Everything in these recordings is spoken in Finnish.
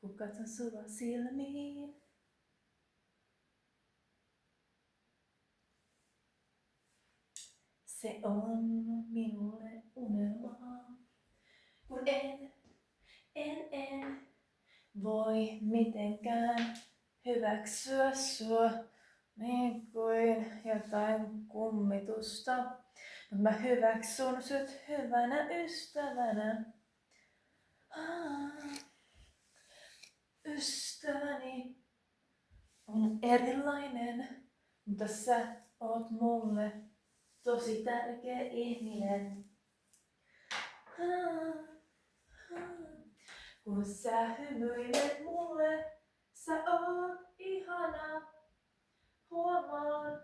kun katson sua silmiin. Se on minulle unelmaa, kun en voi mitenkään hyväksyä sua niin kuin jotain kummitusta. Mut mä hyväksyn sut hyvänä ystävänä. Ystäväni on erilainen, mutta sä oot mulle tosi tärkeä ihminen. Kun sä hymyilet mulle, sä oot ihana. Huomaan,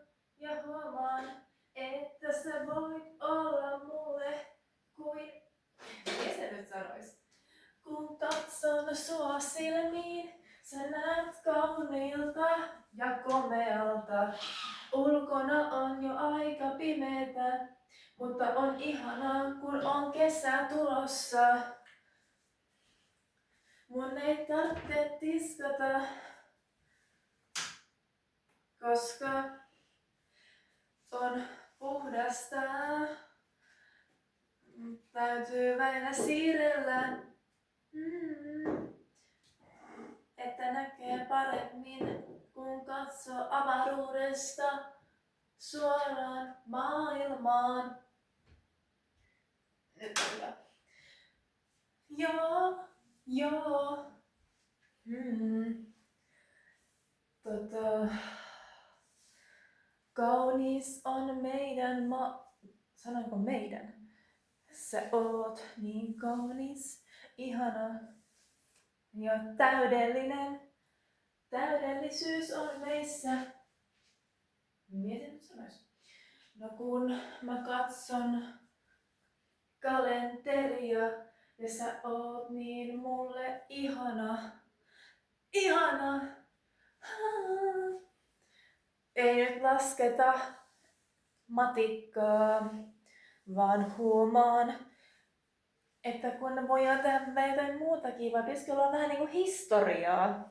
että sä voit olla mulle kuin... Miten se nyt sanois? Kun katson sua silmiin, sä näet kauniilta ja komealta. Ulkona on jo aika pimeetä, mutta on ihanaa, kun on kesä tulossa. Mun ei tarvitse tiskata, koska on puhdasta. Täytyy välillä siirrellä, että näkee paremmin, kun katsoo avaruudesta suoraan maailmaan. Nyt on hyvä. Joo. Kaunis on meidän Sanonko meidän? Sä oot niin kaunis, ihana ja täydellinen. Täydellisyys on meissä. Mietin nyt sanois. No kun mä katson kalenteria ja sä oot niin mulle ihana. Ei nyt lasketa matikkaa, vaan huomaan, että kun voidaan tehdä jotain muutakin, vai pitäisikö olla vähän niinku historiaa.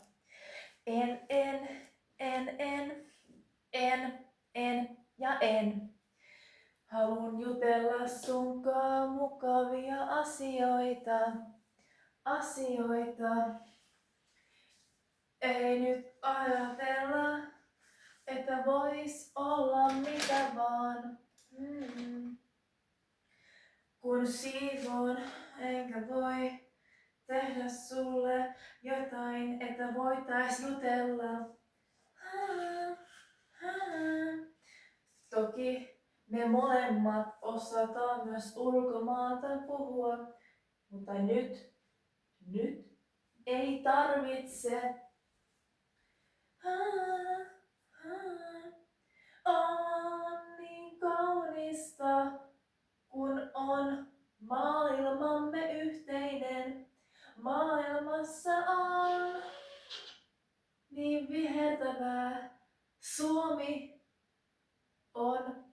En. Haluun jutella sunkaan mukavia asioita. Ei nyt ajatella, että vois olla mitä vaan. Kun siivoon enkä voi tehdä sulle jotain, että voitais jutella. Toki me molemmat osataan myös ulkomailta puhua, mutta nyt ei tarvitse. On niin kaunista, kun on maailmamme yhteinen. Maailmassa on niin vihertävää. Suomi on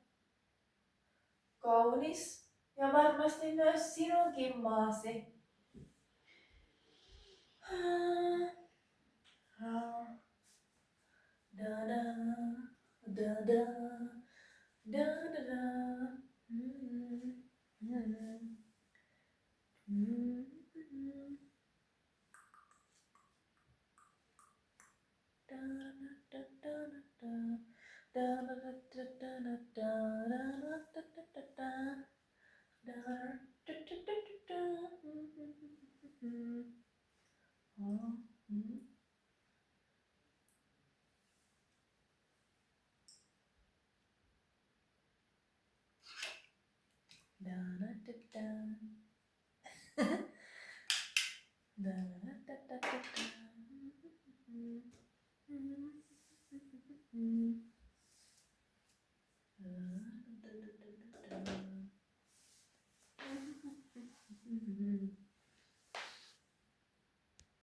kaunis ja varmasti myös sinunkin maasi.